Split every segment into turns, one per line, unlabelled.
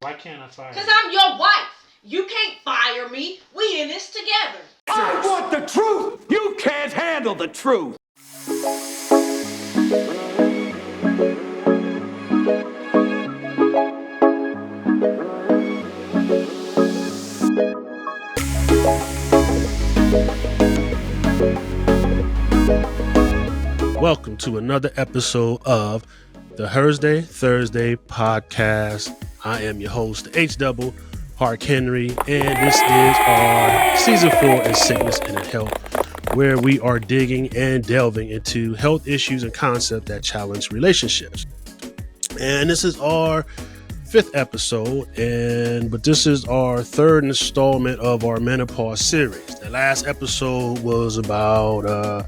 Why can't I fire you?
Because I'm your wife. You can't fire me. We in this together.
I want the truth. You can't handle the truth.
Welcome to another episode of the Thursday podcast. I am your host, H-Double, Harks Henry, and this is our Season 4 in Sickness and in Health, where we are digging and delving into health issues and concepts that challenge relationships. And this is our 5th episode, but this is our 3rd installment of our menopause series. The last episode was about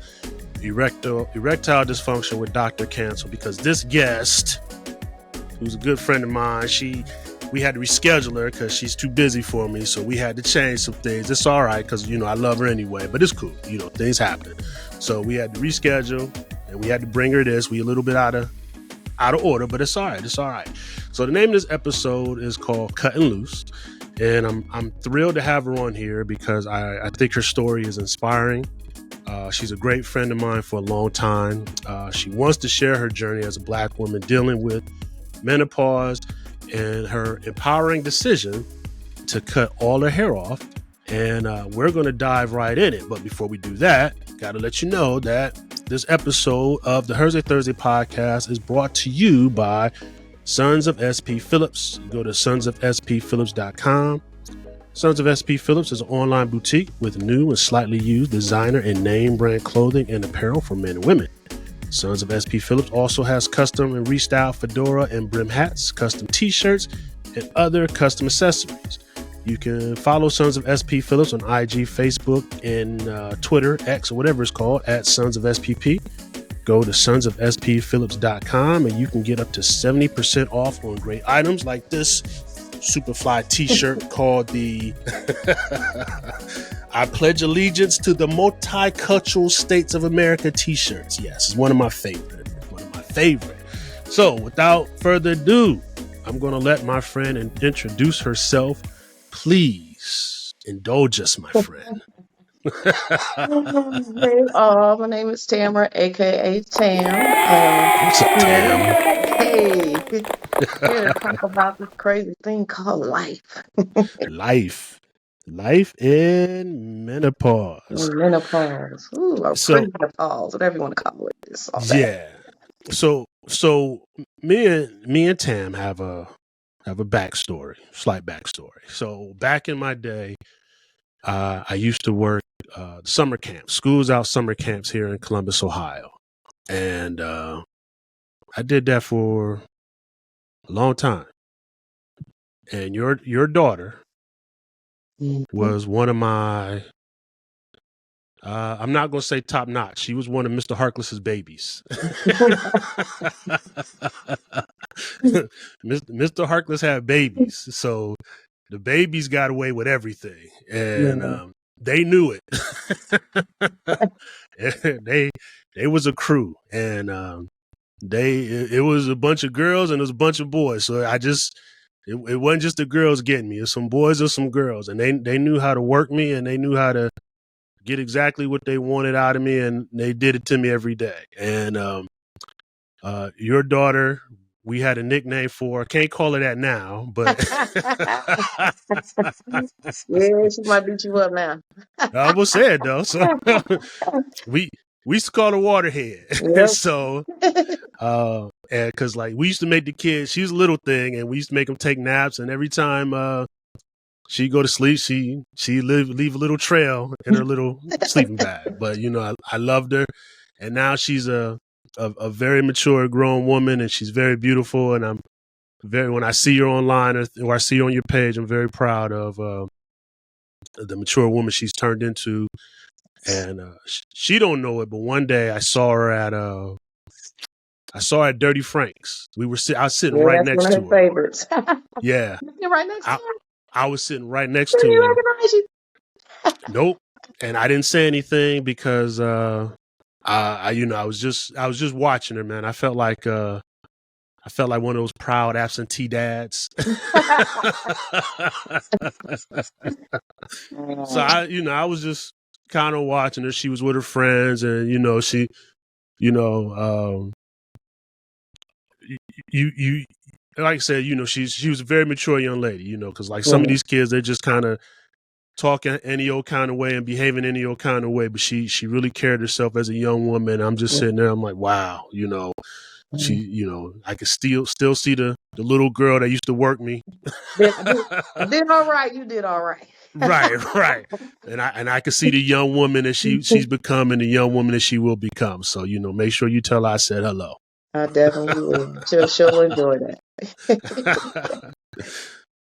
erectile dysfunction with Dr. Cancel, because this guest, who's a good friend of mine, we had to reschedule her because she's too busy for me, so we had to change some things. It's all right because I love her anyway, but it's cool. Things happen, so we had to reschedule and we had to bring her this. We a little bit out of order, but it's all right. So the name of this episode is called Cutting Loose, and I'm thrilled to have her on here because I think her story is inspiring. She's a great friend of mine for a long time. She wants to share her journey as a Black woman dealing with menopause and her empowering decision to cut all her hair off. And we're going to dive right in it. But before we do that, got to let you know that this episode of the Thursday podcast is brought to you by Sons of SP Phillips. You go to sonsofspphillips.com. Sons of SP Phillips is an online boutique with new and slightly used designer and name brand clothing and apparel for men and women. Sons of SP Phillips also has custom and restyled fedora and brim hats, custom t-shirts, and other custom accessories. You can follow Sons of SP Phillips on IG, Facebook, and Twitter, X, or whatever it's called, at Sons of SPP. Go to sonsofspphillips.com and you can get up to 70% off on great items like this Superfly t-shirt called the I Pledge Allegiance to the Multicultural States of America t-shirts. Yes, it's one of my favorite. So without further ado, I'm going to let my friend introduce herself. Please indulge us, my friend.
My name is Tamara, aka Tam.
What's up, Tam?
Hey, here to talk about this crazy thing called life.
Life in menopause.
Menopause. Ooh, or pre-menopause, whatever you want to call it. It's all that.
Yeah. So me and Tam have a backstory, slight backstory. So back in my day, I used to work summer camps, schools out summer camps here in Columbus, Ohio, and I did that for a long time. And your daughter was one of my, I'm not going to say top notch. She was one of Mr. Harkless's babies. Mr. Harkless had babies. So the babies got away with everything. And they knew it. They was a crew. And it was a bunch of girls and it was a bunch of boys. So it wasn't just the girls getting me. It was some boys or some girls, and they knew how to work me, and they knew how to get exactly what they wanted out of me, and they did it to me every day. And your daughter, we had a nickname for her. Can't call her that now, but
Yeah, she might beat you up now.
I will say it though. So we used to call her Waterhead.
Yep.
So and because like we used to make the kids, she was a little thing, and we used to make them take naps, and every time she'd go to sleep, she leave a little trail in her little sleeping bag. But I loved her, and now she's a very mature grown woman, and she's very beautiful, and when I see her online or I see her on your page, I'm very proud of the mature woman she's turned into. And she don't know it, but one day I saw her at Dirty Frank's. I was sitting right next to her.
Favorites.
Yeah.
You're right next to her.
I was sitting right next to her.
Recognize you?
Nope. And I didn't say anything because I was just watching her, man. I felt like I felt like one of those proud absentee dads. So I was just kind of watching her. She was with her friends, and she, you like I said, she was a very mature young lady, because like some of these kids, they just kind of talking any old kind of way and behaving any old kind of way, but she really carried herself as a young woman. I'm just sitting there, I'm like, wow, she, I could still see the little girl that used to work me.
I did all right. You did all right.
Right. And I could see the young woman that she's becoming, the young woman that she will become. So, make sure you tell her I said hello.
I definitely will. She'll enjoy that.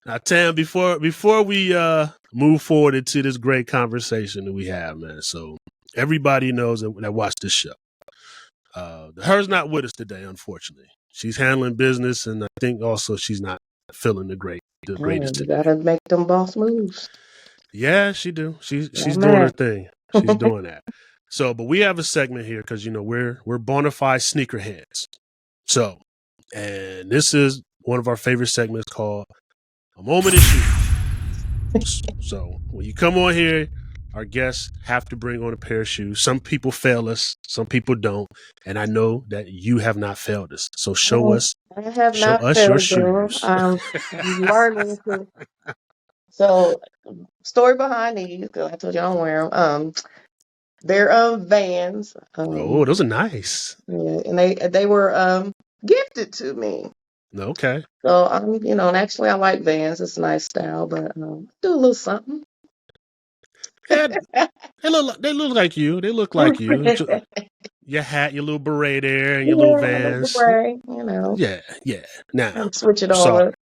Now, Tam, before we move forward into this great conversation that we have, man. So everybody knows that watch this show. Her's not with us today, unfortunately. She's handling business, and I think also she's not feeling the greatest
You
today.
gotta make them boss moves.
Yeah, she do. She's doing her thing. She's doing that. So, but we have a segment here because we're bona fide sneakerheads. So, and this is one of our favorite segments called A Moment in Shoes. So when you come on here, our guests have to bring on a pair of shoes. Some people fail us, some people don't, and I know that you have not failed us. So show us your shoes.
I'm learning to. So, story behind these, because I told you I don't wear them. They're Vans.
Oh, those are nice.
Yeah, and they were gifted to me.
Okay.
So I'm, and actually I like Vans. It's a nice style, but do a little something.
Yeah, they look like you. They look like you. Your hat, your little beret there, and your little Vans.
Beret,
Yeah. Now,
I'm switching
sorry.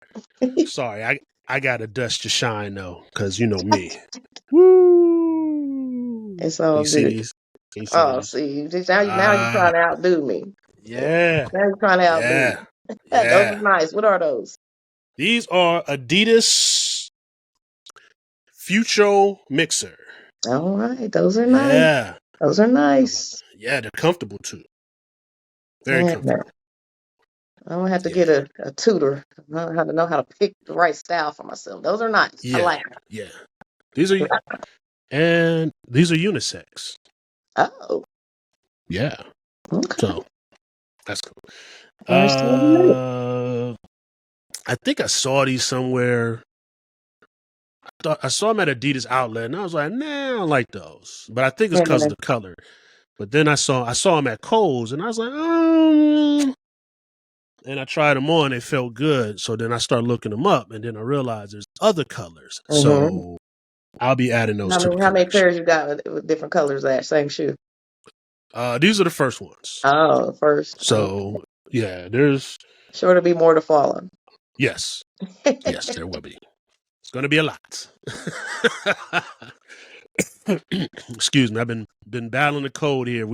on.
Sorry, I got to dust your shine though, because you know me. Woo!
It's all
you see
good.
these? Can you see
Oh,
these?
see, now you're trying to outdo me.
Yeah.
Now you're trying to outdo me. Those are nice. What are those?
These are Adidas Futuro Mixer.
All right, those are nice.
Yeah.
Those are nice.
Yeah, they're comfortable too. Very comfortable.
I'm gonna have to get a tutor. I have to know how to pick the right style for myself. Those are nice.
Yeah.
I like them.
Yeah. These are unisex.
Oh.
Yeah.
Okay.
So that's cool. I think I saw these somewhere. I saw them at Adidas outlet, and I was like, nah, I don't like those. But I think it's because of the color. But then I saw them at Kohl's, and I was like, and I tried them on. They felt good. So then I started looking them up, and then I realized there's other colors. Mm-hmm. So I'll be adding those to the collection.
How many pairs you got with different colors of that same shoe?
These are the first ones.
Oh, the first.
So, yeah, there's...
Sure to be more to follow.
Yes. Yes, there will be. It's going to be a lot. Excuse me. I've been battling the cold here.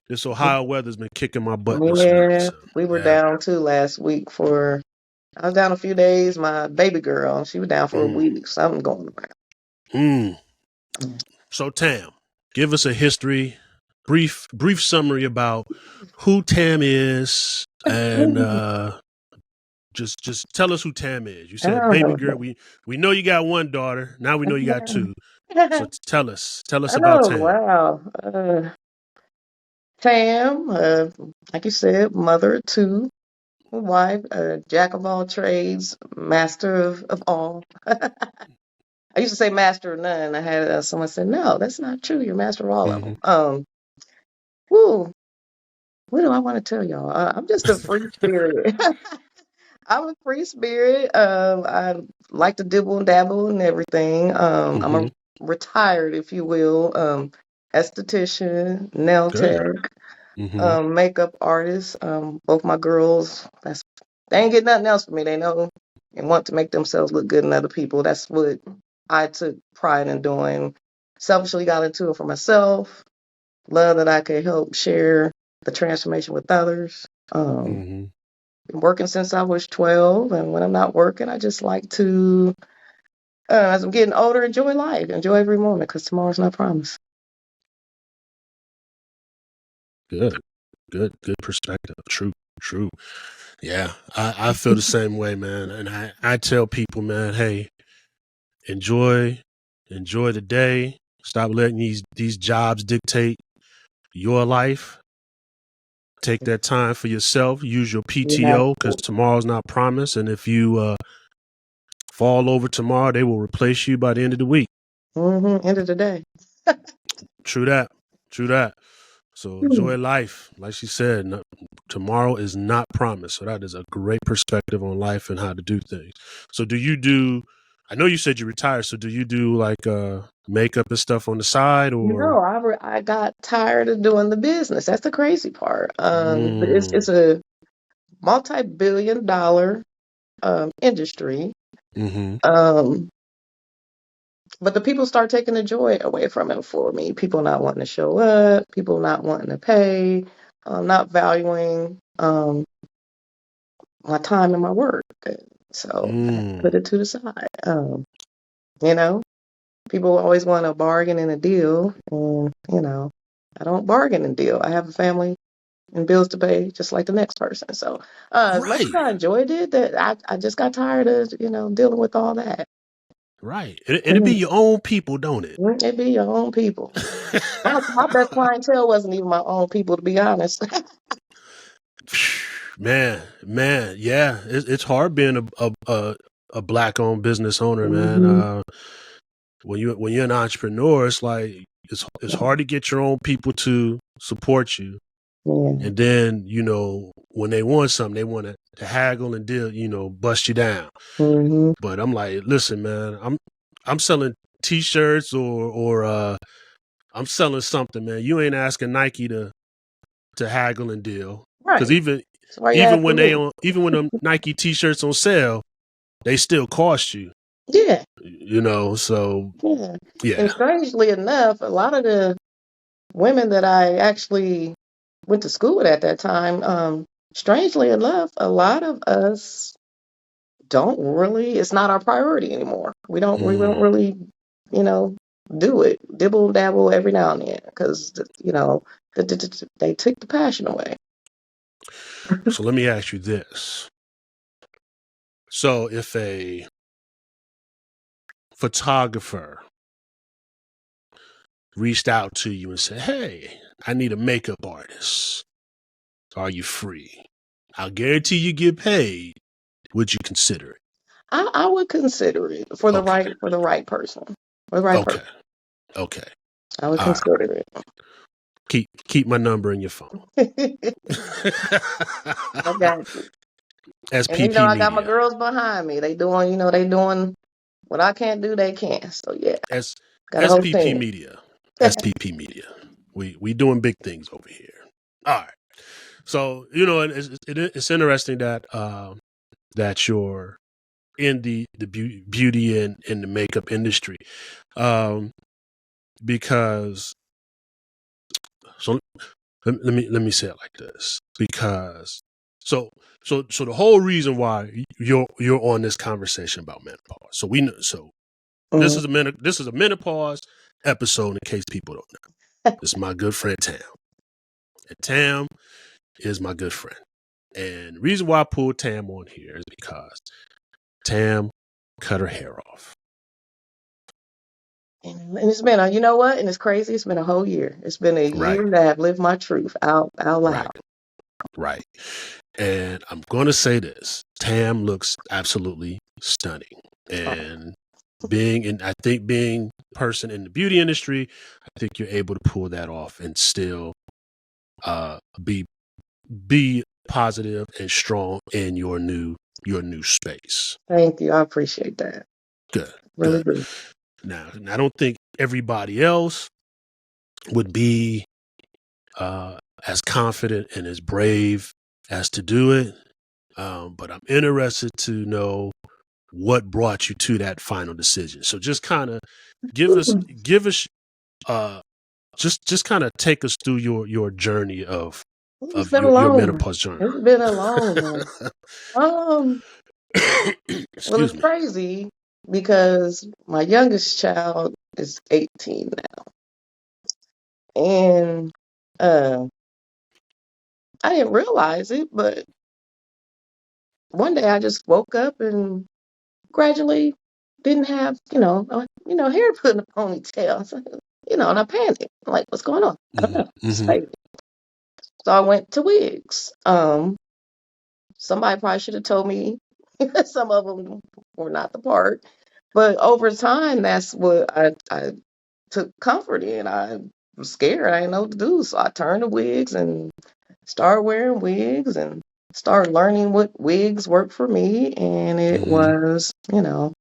This Ohio weather's been kicking my butt.
Yeah, we were down too last week I was down a few days. My baby girl, she was down for a week. Something going around.
So Tam, give us a history, brief summary about who Tam is, and just tell us who Tam is. You said baby girl. We know you got one daughter. Now we know you got two. So tell us about Tam.
Wow. Tam, like you said, mother of two, wife, jack of all trades, master of all. I used to say master of none. I had someone say, no, that's not true. You're master of all of them. What do I want to tell y'all? I'm just a free spirit. I'm a free spirit. I like to dibble and dabble and everything. I'm a retired, if you will, esthetician, nail tech, makeup artist. Both my girls, they ain't get nothing else from me. They know and want to make themselves look good in other people. That's what I took pride in doing. Selfishly got into it for myself. Love that I could help share the transformation with others. Been working since I was 12, and when I'm not working, I just like to, as I'm getting older, enjoy life, enjoy every moment, because tomorrow's not promised.
Good perspective. True. True. Yeah, I feel the same way, man. And I tell people, man, hey, enjoy the day. Stop letting these jobs dictate your life. Take that time for yourself. Use your
You have
PTO because tomorrow's not promised. And if you fall over tomorrow, they will replace you by the end of the week.
end of the day.
True that. True that. So enjoy life. Like she said, tomorrow is not promised. So that is a great perspective on life and how to do things. So do you do, I know you said you retired. So do you do like makeup and stuff on the side or?
I got tired of doing the business. That's the crazy part. It's
Mm,
a multi-billion-dollar industry.
mm-hmm.
Um, but the people start taking the joy away from it for me. People not wanting to show up, people not wanting to pay, not valuing my time and my work. So I
Mm,
put it to the side. You know, people always want a bargain and a deal, and I don't bargain and deal. I have a family and bills to pay just like the next person. So as much as
right.
I enjoyed it, that I just got tired of dealing with all that.
Right. It'd be your own people, don't it?
It be your own people. My best clientele wasn't even my own people, to be honest.
man, yeah, it's hard being a black owned business owner, man.
hmm
When you're an entrepreneur, it's like it's hard to get your own people to support you,
Yeah.
and then when they want something, they want to haggle and deal, bust you down.
hmm
But I'm like, listen, man, I'm selling T-shirts or I'm selling something, man. You ain't asking Nike to haggle and deal. Because
Right. So why you
even
asking
when
me?
even when them Nike T-shirts on sale, they still cost you.
Yeah.
So
Yeah.
yeah.
And strangely enough, a lot of the women that I actually went to school with at that time, strangely enough, a lot of us don't really, it's not our priority anymore. We don't
Mm.
really, you know, do it. Dibble dabble every now and then because, they took the passion away.
So let me ask you this. So if a photographer reached out to you and said, "Hey, I need a makeup artist. Are you free? I'll guarantee you get paid. Would you consider it?"
I would consider it for the
Okay.
right person. For the right person.
Okay. Okay.
I would
All right.
consider
Keep my number in your phone.
it. I got you. And
SPP
I got my
Media.
girls behind me. They doing what I can't do, they can. So yeah,
S
got a whole
SPP
team.
Media. SPP Media. We doing big things over here. All right. So it's interesting that that you're in the beauty and in the makeup industry, um, because so let me say it like this, because so so the whole reason why you're on this conversation about menopause. So we know so
Mhm.
this is a menopause episode in case people don't know. This is my good friend Tam. And Tam is my good friend. And the reason why I pulled Tam on here is because Tam cut her hair off.
And it's been you know what? And it's crazy. It's been a whole year. It's been a
Right,
year that I've lived my truth out loud.
right, right. And I'm going to say this. Tam looks absolutely stunning.
Oh,
And I think being a person in the beauty industry, I think you're able to pull that off and still uh, be positive and strong in your new space.
thank you. I appreciate that.
Good,
Really
good.
do.
Now, I don't think everybody else would be as confident and as brave as to do it, but I'm interested to know what brought you to that final decision. So just kind of give us uh, just kind of take us through your journey
It's
of
been a
your
long one.
menopause journey.
It's been a long one. Well,
Excuse
it's
me.
crazy because my youngest child is 18 now. And uh, I didn't realize it, but one day I just woke up and gradually didn't have, hair put in a ponytail. So, and I panicked. I'm like, what's going on? I don't know. It's
Mm-hmm.
faded. So I went to wigs. Somebody probably should have told me some of them were not the part. But over time, that's what I took comfort in. I was scared. I didn't know what to do. So I turned to wigs and started wearing wigs and started learning what wigs worked for me. And it
Mm-hmm.
was, a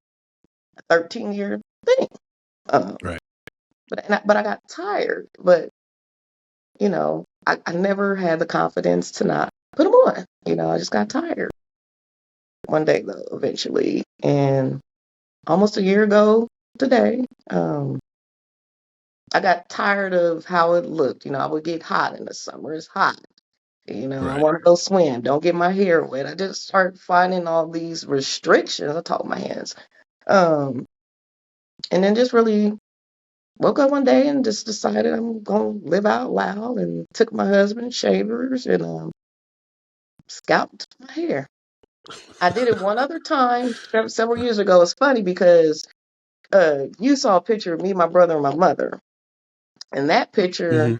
13-year thing. Um,
Right.
but I got tired. But, I never had the confidence to not put them on. I just got tired one day, though, eventually. And almost a year ago today, I got tired of how it looked. I would get hot in the summer. It's hot. I
Right.
want to go swim. Don't get my hair wet. I just started finding all these restrictions. I talk my hands. Um, and then just really woke up one day and just decided I'm going to live out loud and took my husband's shavers and scalped my hair. I did it one other time several years ago. It's funny because you saw a picture of me, my brother, and my mother. And that picture
Mm-hmm.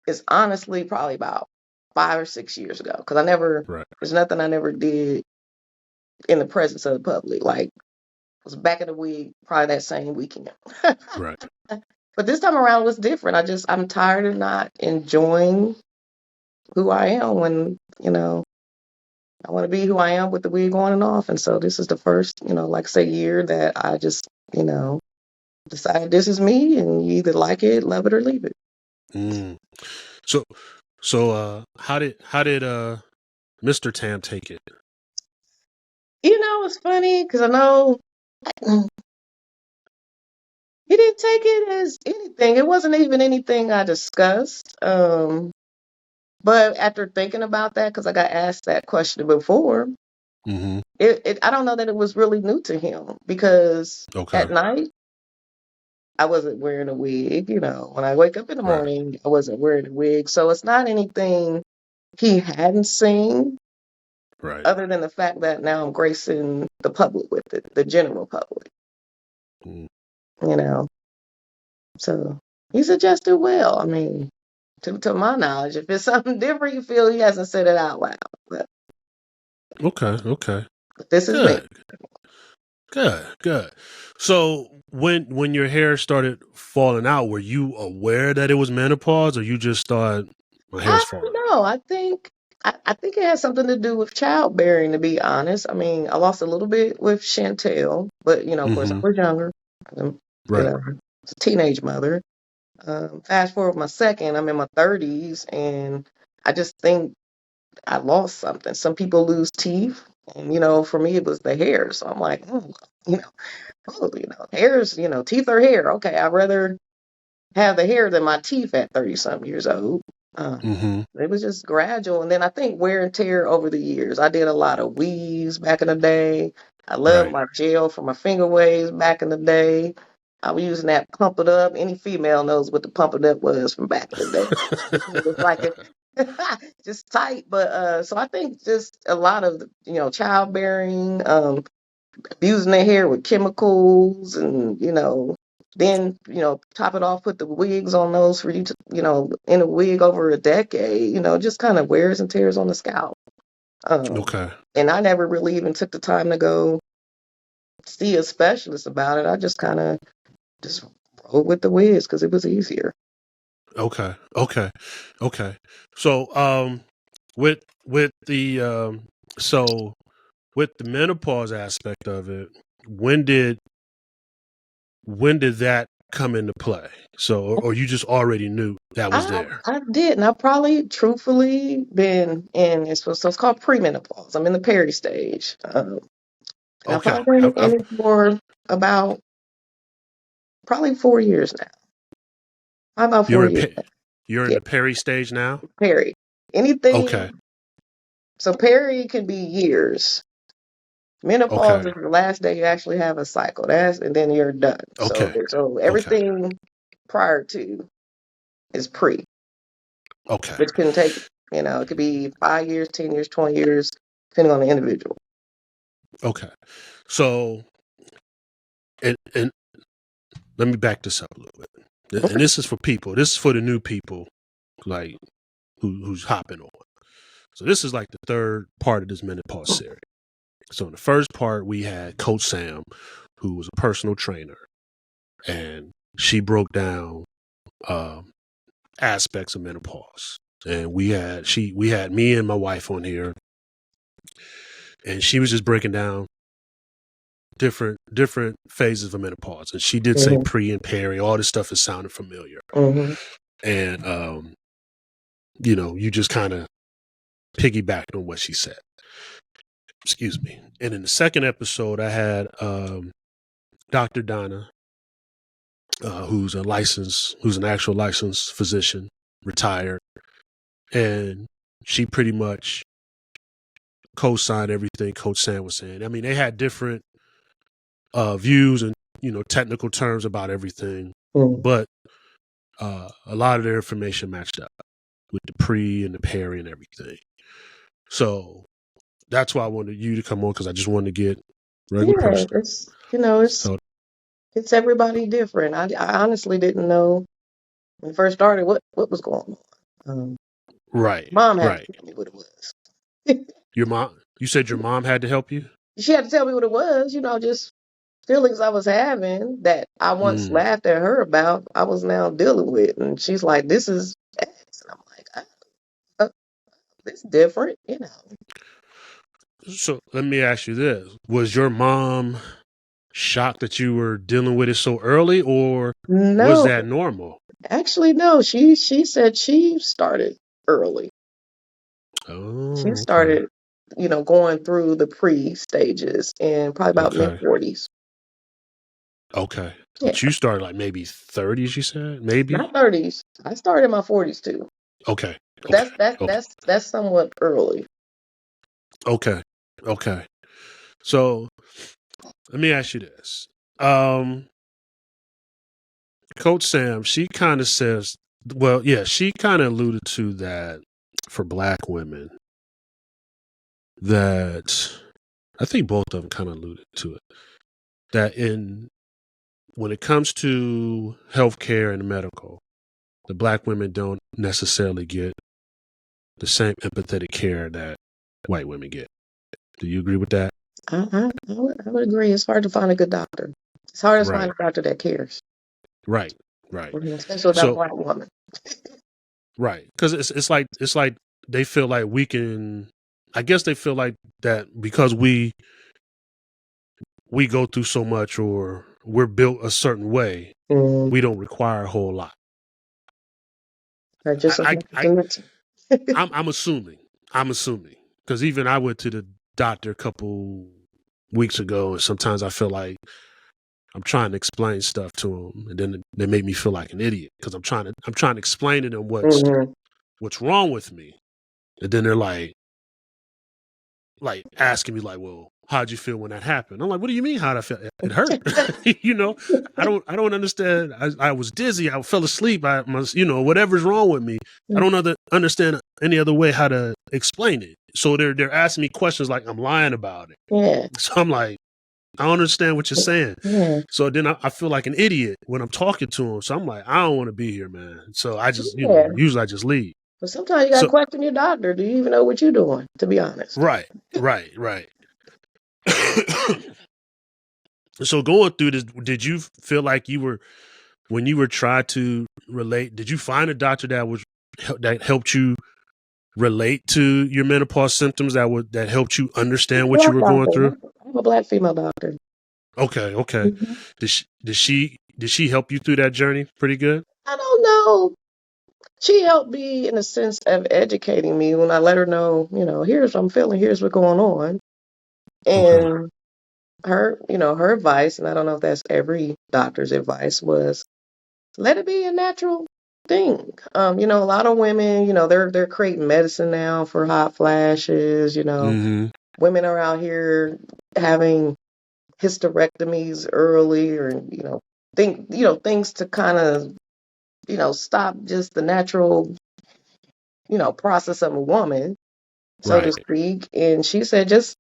is honestly probably about 5 or 6 years ago because
Right.
there's nothing I never did in the presence of the public. Like, it was back in the week, probably that same weekend.
Right.
But this time around was different. I'm tired of not enjoying who I am when, I want to be who I am with the wig on and off. And so this is the first, like say year that I just, decided this is me and you either like it, love it, or leave it.
Mm. So how did Mr. Tam take it?
It's funny because I know he didn't take it as anything. It wasn't even anything I discussed. But after thinking about that, because I got asked that question before,
Mm-hmm.
I don't know that it was really new to him because
Okay.
at night I wasn't wearing a wig. When I wake up in the
Right.
morning, I wasn't wearing a wig. So it's not anything he hadn't seen
Right.
other than the fact that now I'm gracing the public with it, the general public,
Mm.
you know. So he's adjusted well. I mean, to my knowledge, if it's something different you feel, he hasn't said it out loud. But
Okay. Okay.
this is me.
Good. Good. So when your hair started falling out, were you aware that it was menopause, or you just thought my hair's
I
falling
don't
out?
know. I think it has something to do with childbearing, to be honest. I mean, I lost a little bit with Chantel, but of course, I
Mm-hmm.
was younger. Um,
Right.
I was a teenage mother. Fast forward my second, I'm in my 30s, and I just think I lost something. Some people lose teeth, and for me, it was the hair. So I'm like, you know, hair's, teeth are hair. Okay, I'd rather have the hair than my teeth at 30 something years old.
Mm-hmm.
It was just gradual. And then I think wear and tear over the years. I did a lot of weaves back in the day. I loved
Right.
my gel for my finger waves back in the day. I was using that pump it up. Any female knows what the pump it up was from back in the day. It was like just tight. But so I think just a lot of childbearing, abusing their hair with chemicals and, then, top it off, put the wigs on those for you to, in a wig over a decade, just kind of wears and tears on the scalp.
Okay.
And I never really even took the time to go see a specialist about it. I just kind of just rolled with the wigs because it was easier.
Okay. Okay. Okay. So with the so with the menopause aspect of it, when did when did that come into play? So or you just already knew that was
I
there?
I did, and I probably truthfully been in it's called premenopause. I'm in the peri stage, and I've
Okay.
probably been in it for about probably 4 years now. About
You're
4 years.
you're in
Yeah,
the peri stage now?
peri.
Okay.
Anything. So peri can be years. Menopause
Okay.
is the last day you actually have a cycle. And then you're done. So
Okay. Okay.
everything prior to is pre,
Okay.
which can take It could be 5 years, 10 years, 20 years, depending on the individual.
Okay. So, and let me back this up a little bit. And this is for people. This is for the new people, like who's hopping on. So this is like the third part of this menopause series. So in the first part, we had Coach Sam, who was a personal trainer, and she broke down aspects of menopause. And we had me and my wife on here, and she was just breaking down different phases of menopause. And she did say pre and peri. All this stuff is sounding familiar. And you just kind of piggybacked on what she said. Excuse me. And in the second episode, I had Dr. Donna, who's an actual licensed physician, retired, and she pretty much co-signed everything Coach Sam was saying. I mean, they had different views and technical terms about everything, but a lot of their information matched up with the pre and the peri and everything. So that's why I wanted you to come on, because I just wanted to get regular person.
It's everybody different. I honestly didn't know when it first started what was going on.
Right.
Mom had to tell me what it was.
Your mom? You said your mom had to help you?
She had to tell me what it was. Just feelings I was having that I once laughed at her about, I was now dealing with. And she's like, this is X. And I'm like, it's different,
So let me ask you this. Was your mom shocked that you were dealing with it so early, or was that normal?
Actually, no. She said she started early.
Oh,
she started, going through the pre stages in probably about mid-40s.
Okay. But you started like maybe 30s, you said? Maybe?
Not 30s. I started in my 40s too.
Okay.
That's somewhat early.
Okay. So let me ask you this. Coach Sam, she kind of says, she kind of alluded to that for Black women, that I think both of them kind of alluded to it, that when it comes to healthcare and medical, the Black women don't necessarily get the same empathetic care that white women get. Do you agree with that?
I would agree. It's hard to find a good doctor. It's hard to find a doctor that cares.
Right.
Especially about a Black woman.
Right. Because it's like they feel like we can. I guess they feel like that because we go through so much, or we're built a certain way, we don't require a whole lot. I'm assuming because even I went to the doctor a couple weeks ago, and sometimes I feel like I'm trying to explain stuff to them, and then they make me feel like an idiot because I'm trying to explain to them what's wrong with me, and then they're like asking me like, well, how'd you feel when that happened? I'm like, what do you mean how'd I feel? It hurt. I don't understand. I was dizzy. I fell asleep. I must, whatever's wrong with me. I don't understand any other way how to explain it. So they're asking me questions like I'm lying about it.
Yeah.
So I'm like, I don't understand what you're saying.
Yeah.
So then I feel like an idiot when I'm talking to them. So I'm like, I don't want to be here, man. So I just, usually I just leave.
But sometimes you got to question your doctor. Do you even know what you're doing, to be honest?
Right. So going through this, did you feel like when you were trying to relate, did you find a doctor that helped you relate to your menopause symptoms, that helped you understand what you were going through?
I'm a Black female doctor.
Okay. Mm-hmm. Did she help you through that journey pretty good?
I don't know. She helped me in a sense of educating me when I let her know, here's what I'm feeling, here's what's going on. And her advice, and I don't know if that's every doctor's advice, was let it be a natural thing. A lot of women, they're creating medicine now for hot flashes, Women are out here having hysterectomies early, or things to kind of stop just the natural process of a woman, so to
Right.
speak. And she said, just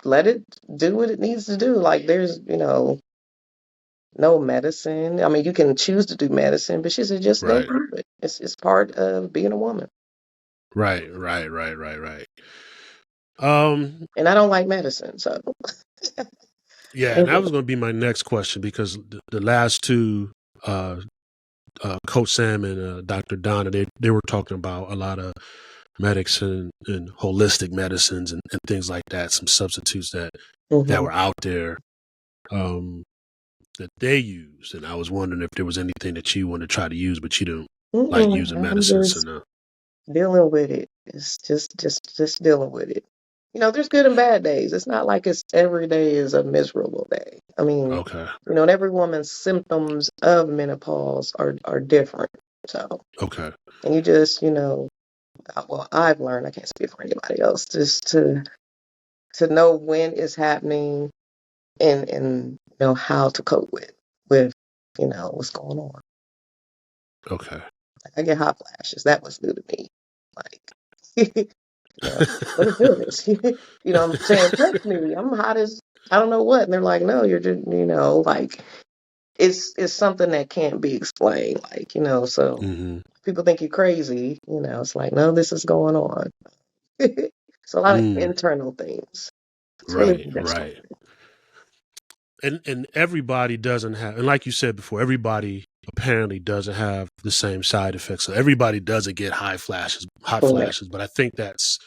let it do what it needs to do. Like there's, no medicine. I mean, you can choose to do medicine, but she said just go
Right.
through it. It's part of being a woman.
Right.
And I don't like medicine, so
Yeah, and that was going to be my next question because the last two, Coach Sam and Dr. Donna, they were talking about a lot of medics and holistic medicines and things like that, some substitutes that
Mhm.
were out there that they used. And I was wondering if there was anything that you want to try to use, but you don't like using
I'm
medicine. So
just
no.
dealing with it. It's just dealing with it. There's good and bad days. It's not like it's every day is a miserable day. I mean,
Okay.
and every woman's symptoms of menopause are different. So,
Okay.
and you just, well, I've learned, I can't speak for anybody else, just to know when it's happening and know how to cope with what's going on.
Okay.
I get hot flashes. That was new to me. Like, what is this? I'm saying, touch me. I'm hot as I don't know what. And they're like, no, you're just, like it's something that can't be explained. Like, so
Mm-hmm.
people think you're crazy. It's like, no, this is going on. It's a lot of
Mm.
internal things. It's really
Right.
interesting.
Right. And everybody doesn't have, and like you said before, everybody apparently doesn't have the same side effects. So everybody doesn't get hot
Correct.
flashes, but I think that's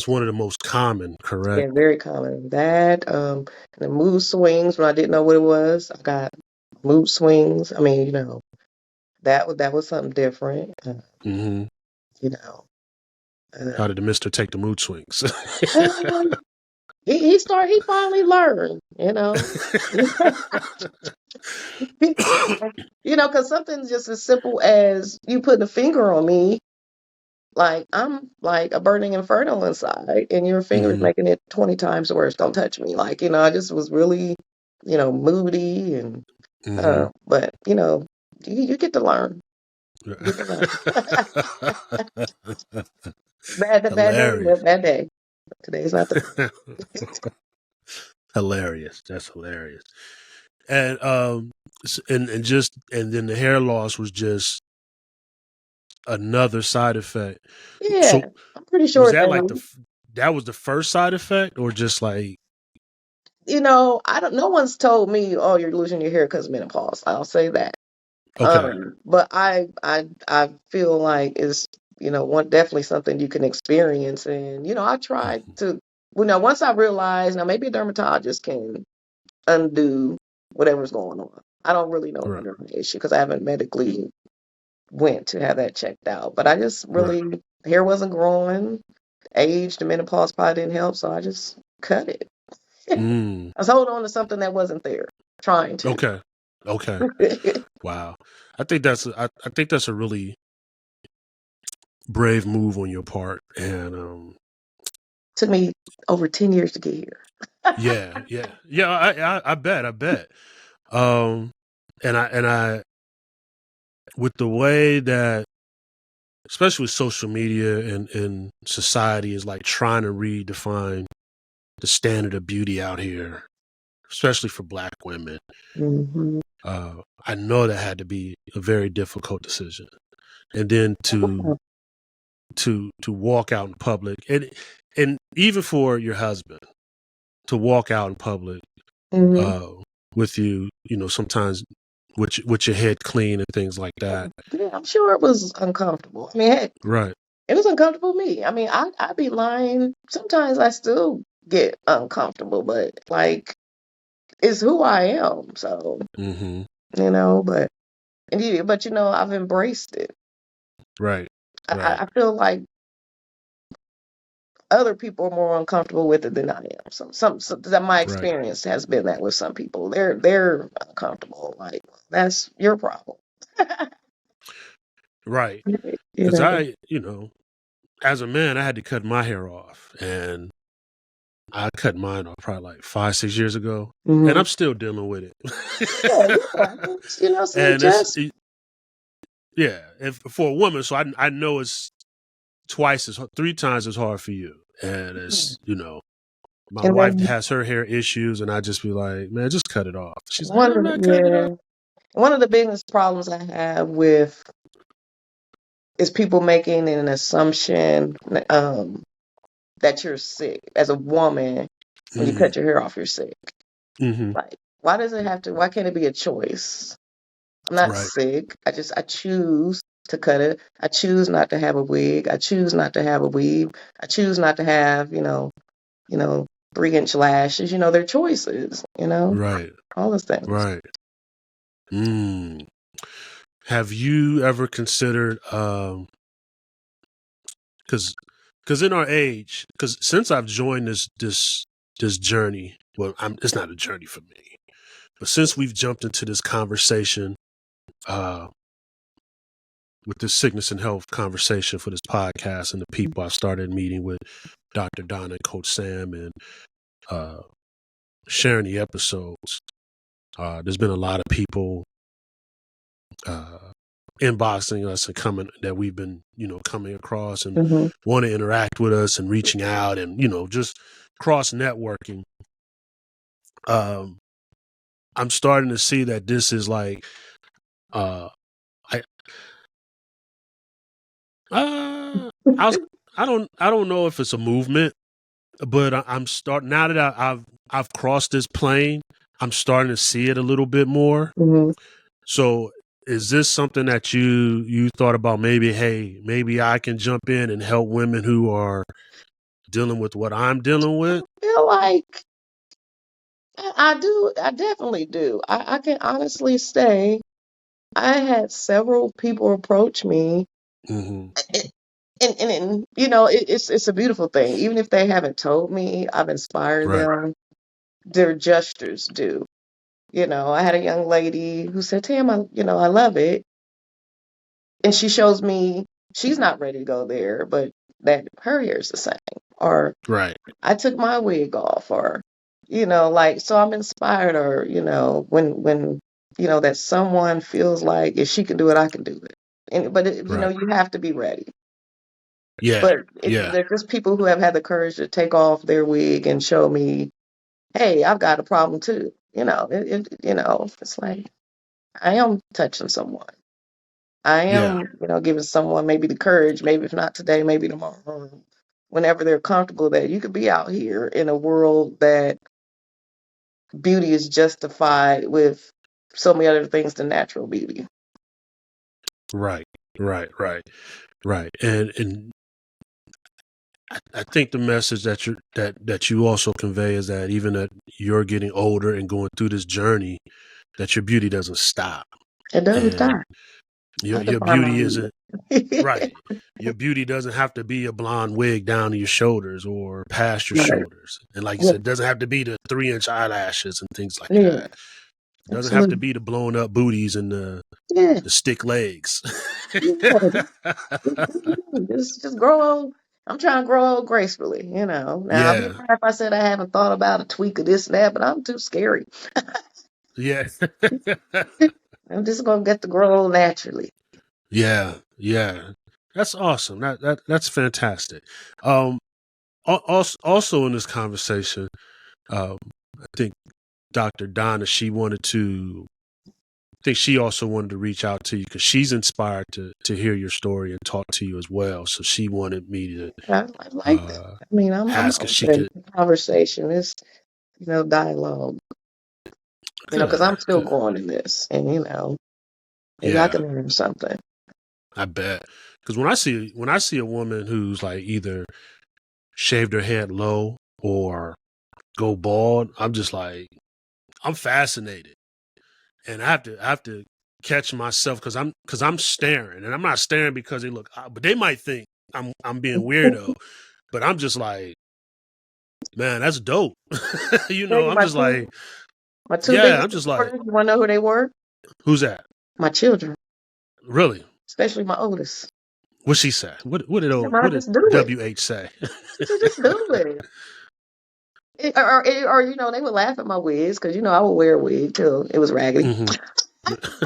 one of the most common,
Yeah,
correct?
very common. That the mood swings when I didn't know what it was. I got mood swings. I mean, that was something different.
Mm-hmm.
You know, uh,
How did the mister take the mood swings?
um, he finally learned. Because something just as simple as you putting a finger on me, like I'm like a burning inferno inside, and your finger's
Mm-hmm.
making it 20 times worse. Don't touch me. Like, I just was really, moody and,
Mm-hmm.
but, you get to learn. You get to learn. Bad day, yeah,
Hilarious.
bad day. Today's not the
Hilarious. That's hilarious. And and then the hair loss was just another side effect.
Yeah,
So
I'm pretty
was
sure
that like
that,
that was the first side effect, or just like
I don't, no one's told me, oh, you're losing your hair because of menopause. I'll say that.
okay?
But I feel like it's, definitely something you can experience. And, I tried
Mhm.
to, once I realized now maybe a dermatologist can undo whatever's going on. I don't really know the
Right,
underlying issue because I haven't medically went to have that checked out. But I just
right.
really, hair wasn't growing. Age, the menopause probably didn't help. So I just cut it. I
Mm,
was holding on to something that wasn't there, trying to.
okay, okay. Wow. I think that's a really brave move on your part, and
Took me over 10 years to get here.
yeah. I bet. Um, and I with the way that, especially with social media and society, is like trying to redefine the standard of beauty out here, especially for Black women.
Hmm.
I know that had to be a very difficult decision, and then to walk out in public, and even for your husband to walk out in public
Hmm.
uh, with you, sometimes with your head clean and things like that.
Yeah, I'm sure it was uncomfortable. I mean, heck,
Right.
it was uncomfortable for me. I mean, I'd be lying. Sometimes I still get uncomfortable, but like, it's who I am. So,
Mm-hmm.
but I've embraced it.
Right.
I,
Right.
I feel like other people are more uncomfortable with it than I am. So that my
Right.
experience has been that with some people, they're uncomfortable. Like, that's your problem.
Right.
You
Because
know.
as a man, I had to cut my hair off, and I cut mine off probably like 5, 6 years ago, and
Hmm.
I'm still dealing with
Yeah,
it.
no problems. See,
And
just
yeah, if for a woman, so I know it's three times as hard for you. And it's, my
And
wife
then
has her hair issues, and I just be like, man, just cut it off. She's like,
one
I'm
of
not cutting it off.
yeah, one of the biggest problems I have with is people making an assumption that you're sick as a woman when you
Mm-hmm.
cut your hair off. You're sick.
Mm-hmm.
Like, why does it have to? Why can't it be a choice? I'm not
Right.
sick. I choose to cut it. I choose not to have a wig. I choose not to have a weave. I choose not to have, 3-inch lashes. They're choices,
Right.
all those things.
Right. Mm. Have you ever considered, because in our age, because since I've joined this journey, well, it's not a journey for me, but since we've jumped into this conversation, with this sickness and health conversation for this podcast and the people I've started meeting with Dr. Donna and Coach Sam and sharing the episodes, there's been a lot of people inboxing us and coming that we've been, coming across and
Mm-hmm.
want to interact with us and reaching out and, just cross networking. I'm starting to see that this is like, I, I was, I don't know if it's a movement, but I'm starting now that I've crossed this plane. I'm starting to see it a little bit more.
Mm-hmm.
So, is this something that you thought about? Maybe, hey, maybe I can jump in and help women who are dealing with what I'm dealing with.
I feel like I do. I definitely do. I can honestly say I had several people approach me,
Mm-hmm.
it's a beautiful thing. Even if they haven't told me, I've inspired
Right.
them. Their gestures do. I had a young lady who said, Tam, I love it. And she shows me she's not ready to go there, but that her hair is the same. Or
Right.
I took my wig off, or, so I'm inspired, or, when, that someone feels like if she can do it, I can do it. But,
Right.
you have to be ready.
Yeah.
But
Yeah.
they're just people who have had the courage to take off their wig and show me, hey, I've got a problem too. It's like I am touching someone. I
Yeah.
am, giving someone maybe the courage, maybe if not today, maybe tomorrow, or whenever they're comfortable, that you could be out here in a world that beauty is justified with so many other things than natural beauty.
Right. Right. Right. Right. And I think the message that you also convey is that even that you're getting older and going through this journey, that your beauty doesn't stop,
It doesn't
and
stop. I
your
define my
beauty isn't
beauty.
right. Your beauty doesn't have to be a blonde wig down to your shoulders or past your
Right.
shoulders, and like you
Yeah,
said, it doesn't have to be the 3-inch eyelashes and things like
yeah,
that. It doesn't have to
absolutely.
be the blown up booties and
Yeah,
the stick legs.
yeah. Just grow old. I'm trying to grow old gracefully. Now I'll be
Yeah.
lying if I said I haven't thought about a tweak of this and that, but I'm too scary.
Yeah.
I'm just gonna get to grow old naturally.
Yeah. Yeah. That's awesome. That's fantastic. Um, also in this conversation, um, I think Dr. Donna, I think she also wanted to reach out to you because she's inspired to hear your story and talk to you as well. So she wanted me to
I like that. I mean, I'm
ask if she
open
could.
to conversation. It's dialogue. Because I'm
Good,
still
good.
growing in this, and maybe I
Yeah,
can learn something.
I bet. Because when I see a woman who's like either shaved her head low or go bald, I'm just like I'm fascinated, and I have to catch myself because I'm staring, and I'm not staring because they look, but they might think I'm being weirdo, but I'm just like, man, that's dope.
Tell you
I'm
my
just
two
like,
my two
yeah,
biggest
I'm just like,
supporters. You want to know who they were?
who's that?
My children,
Really?
especially my oldest.
What she say?
I
What did
just do it.
WH say?
She said, just do it. Or they would laugh at my wigs because I would wear a wig till it was raggedy.
Hmm.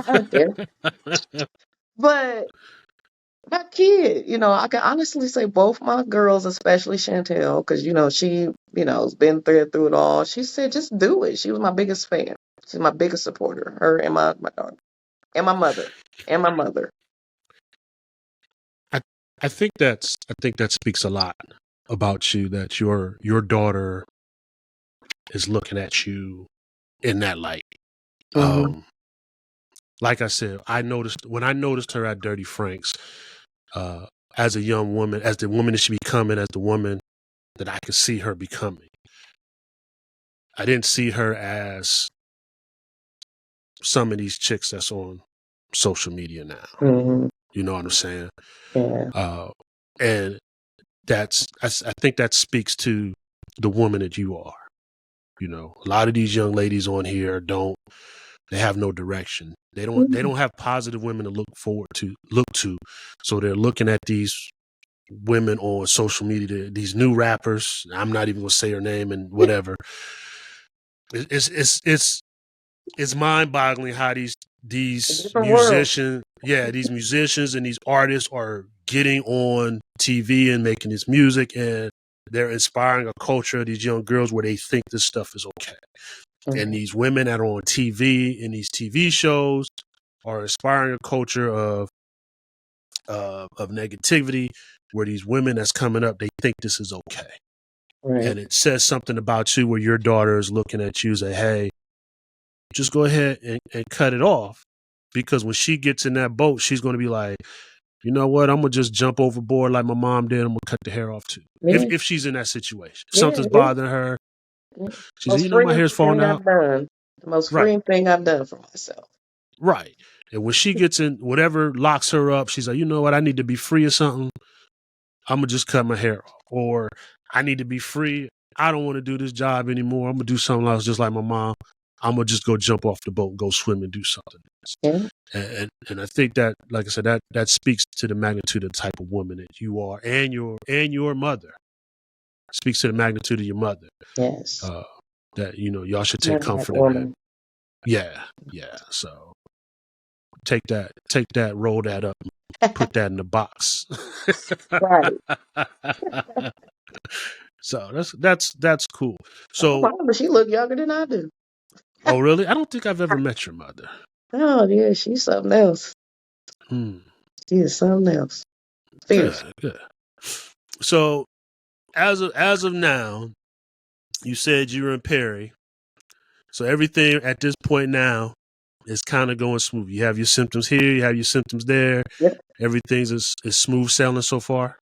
I don't care. But That kid, I can honestly say both my girls, especially Chantel, because she, has been through it all. She said, just do it. She was my biggest fan. She's my biggest supporter. Her and my daughter and my mother and my mother.
I think that speaks a lot about you, that your daughter is looking at you in that light.
Mm-hmm.
Like I said, I noticed her at Dirty Frank's, as a young woman, as the woman that she becoming, as the woman that I could see her becoming. I didn't see her as some of these chicks that's on social media now.
Mm-hmm.
You know what I'm saying?
Yeah.
And I think that speaks to the woman that you are. A lot of these young ladies on here they have no direction. They don't have positive women to look to. So they're looking at these women on social media, these new rappers. I'm not even gonna say her name and whatever. It's mind-boggling how these
Different world.
musicians, these musicians and these artists are getting on TV and making this music, and they're inspiring a culture of these young girls where they think this stuff is okay.
Mm-hmm.
And these women that are on TV in these TV shows are inspiring a culture of negativity, where these women that's coming up, they think this is okay.
Right.
And it says something about you where your daughter is looking at you and say, hey, just go ahead and cut it off. Because when she gets in that boat, she's going to be like, you know what? I'm going to just jump overboard like my mom did. I'm going to cut the hair off too.
Yeah.
If she's in that situation, if
Yeah.
something's bothering her,
Yeah.
she says,
Most
my
freeing
hair's falling
thing
out.
I've done. The most
Right.
freeing thing I've done for myself.
Right. And when she gets in, whatever locks her up, she's like, you know what? I need to be free or something. I'm going to just cut my hair off. Or I need to be free. I don't want to do this job anymore. I'm going to do something else just like my mom. I'm going to just go jump off the boat and go swim and do something else.
Yeah.
And I think that, like I said, that speaks to the magnitude of the type of woman that you are, and your mother. Speaks to the magnitude of your mother.
Yes.
That, y'all should take comfort in that. Yeah. So take that, roll that up, put that in the box.
Right.
So that's cool. So,
But she look younger than I do.
oh really? I don't think I've ever met your mother.
Oh yeah, she's something else. She is something else. Fierce.
Good. So as of now, you said you were in Perry. So everything at this point now is kind of going smooth. You have your symptoms here, you have your symptoms there.
Yep.
Everything's is smooth sailing so far.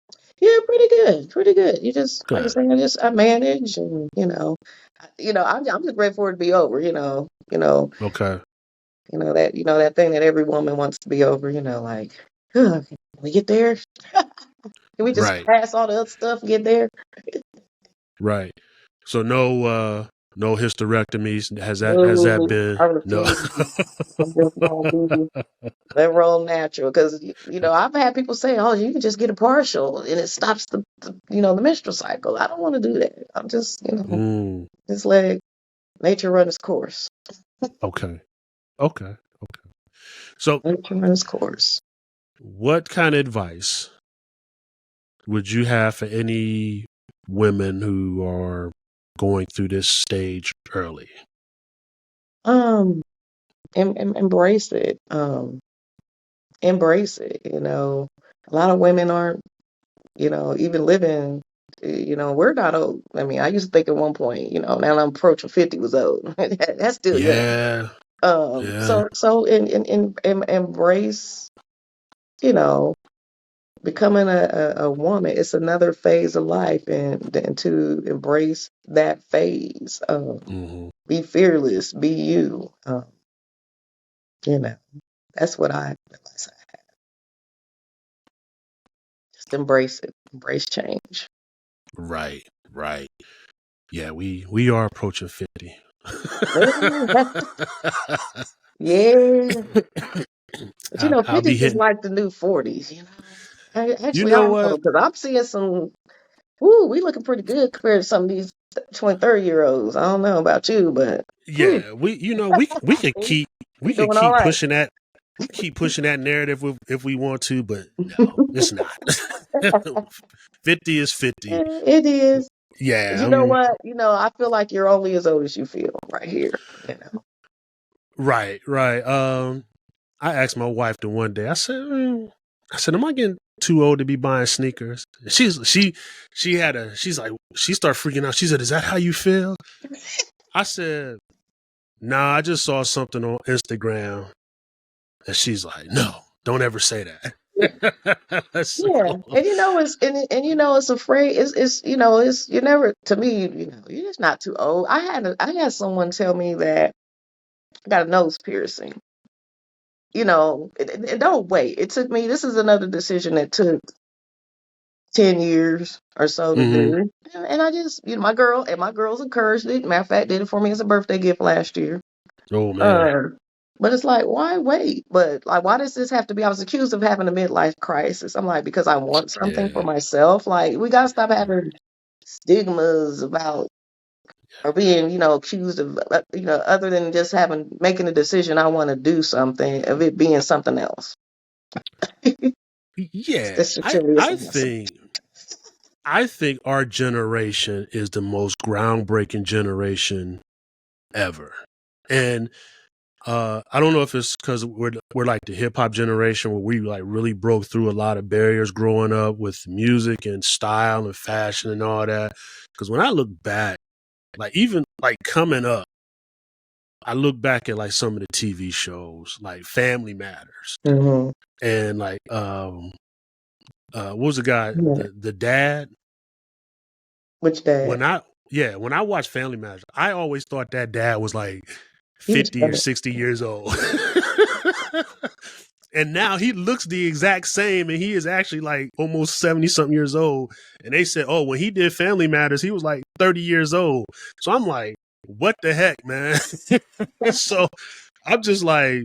Yeah, pretty good. Pretty good. You just like I
Good.
say, I manage, and I'm just ready for it to be over.
Okay.
That thing that every woman wants to be over. Like, can we get there? Can we just
Right.
pass all the other stuff and get there?
Right. So no hysterectomies. Has that
Ooh,
been
I
no?
refuse. I'm just gonna do that roll natural because I've had people say, "Oh, you can just get a partial and it stops the menstrual cycle." I don't want to do that. I'm just just let nature run its course.
Okay. So,
Nature run its course.
what kind of advice would you have for any women who are going through this stage early?
Embrace it. Embrace it. A lot of women aren't, even living. We're not old. I mean, I used to think at one point, now I'm approaching 50 was old. That's still young.
Yeah.
So embrace, becoming a woman. It's another phase of life, and to embrace that phase. Be fearless. Be you. That's what I realize. Just embrace it. Embrace change.
Right. Yeah, we are approaching 50.
Yeah. But 50
I'll be
is
hitting.
like the new 40s,
You
Actually, I
know
don't know,
what?
because I'm seeing some, we looking pretty good compared to some of these 20, 30-year-olds. I don't know about you, but
Yeah, we can
we
keep
doing all right.
pushing that. keep pushing that narrative if we want to, but no, it's not. 50 is 50.
It is.
Yeah,
You know what? I feel like you're only as old as you feel right here.
right, right. I asked my wife the one day. I said, am I getting too old to be buying sneakers? She's like, she started freaking out. She said, is that how you feel? I said, nah, I just saw something on Instagram. And she's like, no, don't ever say that. So,
Yeah, and it's afraid. It's you never. To me, you're just not too old. I had someone tell me that I got a nose piercing. Don't wait. It took me. This is another decision that took 10 years or so to
mm-hmm.
do, and I just, my girls encouraged it. Matter of fact, did it for me as a birthday gift last year.
Oh man.
Um, but it's like, why wait? But like, why does this have to be? I was accused of having a midlife crisis. I'm like, because I want something for
Yeah.
myself. Like, we gotta stop having stigmas about or being, accused of, other than just making a decision. I want to do something of it being something else.
Yeah.
This utility is awesome.
I think our generation is the most groundbreaking generation ever. And I don't know if it's because we're like the hip hop generation where we like really broke through a lot of barriers growing up with music and style and fashion and all that. Because when I look back, like even like coming up, I look back at like some of the TV shows, like Family Matters,
Mm-hmm.
and like what was the guy,
Yeah.
the dad?
Which dad?
When I watched Family Matters, I always thought that dad was like
He was
50 or
funny.
60 years old. And now he looks the exact same, and he is actually like almost 70 something years old. And they said, oh, when he did Family Matters, he was like 30 years old. So I'm like, what the heck, man? So I'm just like,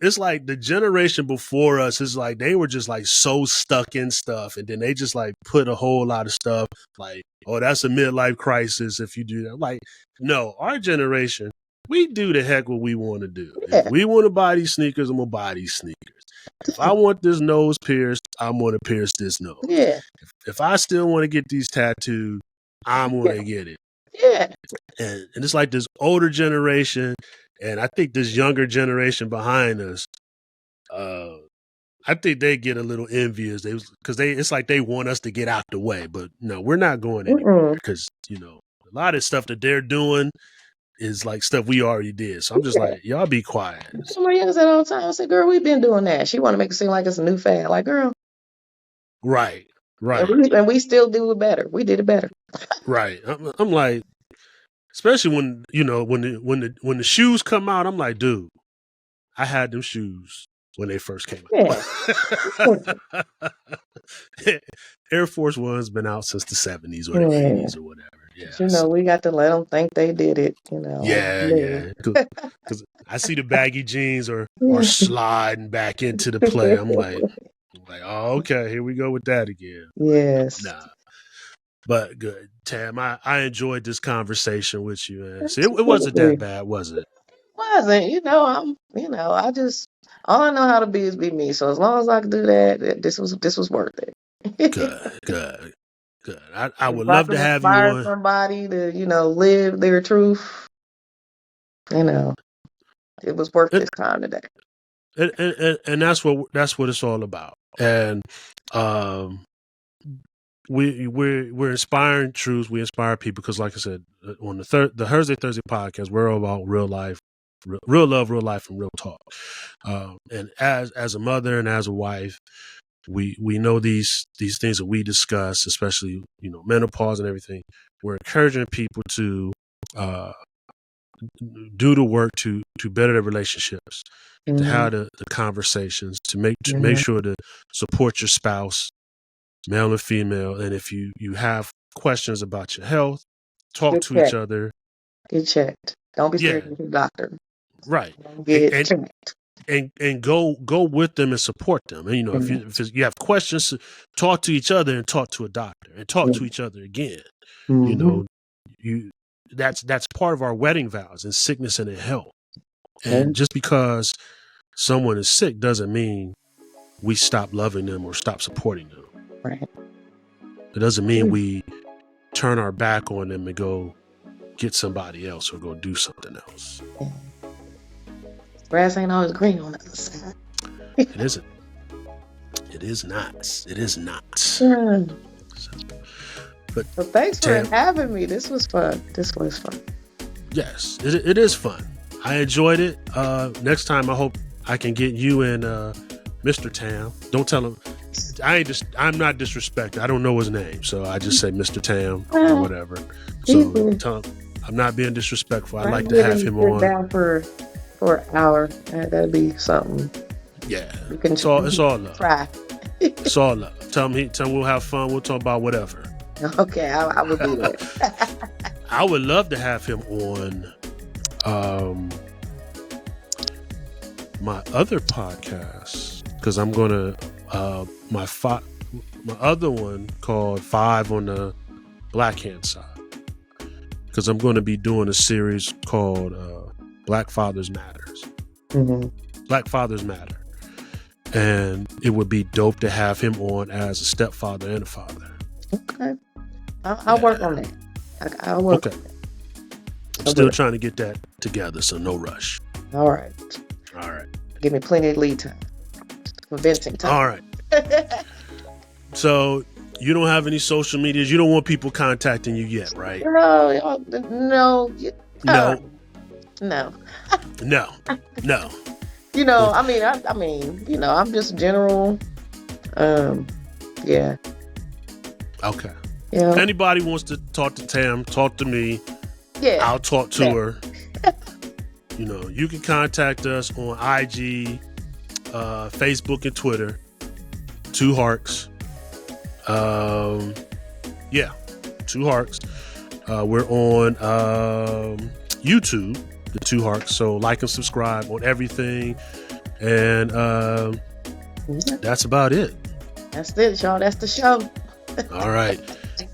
it's like the generation before us is like they were just like so stuck in stuff, and then they just like put a whole lot of stuff like, oh, that's a midlife crisis if you do that. Like, no, our generation, we do the heck what we want to do. If
Yeah.
we want to buy these sneakers, I'm gonna buy these sneakers. If I want this nose pierced, I'm gonna pierce this nose.
Yeah.
If I still want to get these tattooed, I'm gonna get it.
Yeah.
And it's like this older generation, and I think this younger generation behind us, I think they get a little envious. It's like they want us to get out the way, but no, we're not going anywhere because a lot of stuff that they're doing is like stuff we already did. So I'm just like, y'all be quiet.
Somebody else said all the time. I said, "Girl, we've been doing that." She want to make it seem like it's a new fad. Like, girl,
Right, right,
and we still do it better. We did it better.
right. I'm like, especially when when the shoes come out, I'm like, dude, I had them shoes when they first came out. Air Force One's been out since the 70s or the 80s or whatever. Yeah,
we got to let them think they did it.
Yeah. Because I see the baggy jeans are sliding back into the play. I'm like, oh, okay, here we go with that again.
Yes.
Nah. But good, Tam. I enjoyed this conversation with you, man. See, it wasn't that bad, was it?
Wasn't. I just all I know how to be is be me. So as long as I can do that, this was worth it.
Good. I would
If I
love
can
to have you
inspire
on.
somebody to, live their truth, it was worth this time today.
And that's what it's all about. And we're inspiring truths. We inspire people because, like I said, on the Thursday podcast, we're all about real life, real love, real life, and real talk. And as a mother and as a wife, we know these things that we discuss, especially menopause and everything. We're encouraging people to do the work to better their relationships, to have the conversations, to make sure to support your spouse, male and female. And if you have questions about your health, talk to each other.
Get checked. Don't be scared of the doctor.
Right.
Get checked.
And go with them and support them. And if you have questions, talk to each other and talk to a doctor and talk to each other again. That's part of our wedding vows in sickness and in health. And just because someone is sick doesn't mean we stop loving them or stop supporting them.
Right.
It doesn't mean we turn our back on them and go get somebody else or go do something else.
Yeah. Grass ain't always green on the other side.
It isn't. It is not. It is not. But
Well, thanks for
Tam,
having me. This was fun.
yes, it is fun. I enjoyed it. Next time, I hope I can get you and Mr. Tam. Don't tell him. I'm not disrespecting. I don't know his name, so I just say Mr. Tam or whatever. So tell him I'm not being disrespectful. I'd like to have him on.
Down for an hour. That'd be something.
Yeah,
You can
it's all love.
try.
It's all love. Tell him we'll have fun. We'll talk about whatever.
Okay, I will do that.
I would love to have him on my other podcast, because I'm gonna my other one called 5 on the Black Hand Side, because I'm going to be doing a series called Black Fathers Matters.
Mm-hmm.
Black Fathers Matter. And it would be dope to have him on as a stepfather and a father.
Okay. I'll work on that. I'll work.
Okay. I'm still trying to get that together, so no rush.
All right. Give me plenty of lead time. Convincing time.
All right. So you don't have any social medias. You don't want people contacting you yet, right?
No.
No.
You know, I mean, you know, I'm just general. Yeah.
Okay.
Yeah.
If anybody wants to talk to Tam, talk to me.
Yeah.
I'll talk to her. You know, you can contact us on IG, Facebook, and Twitter. 2 Harks. 2 Harks. We're on YouTube, the 2 Harks. So like and subscribe on everything. And that's about it.
That's it, y'all. That's the show.
All right.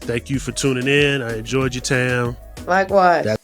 Thank you for tuning in. I enjoyed your time.
Likewise.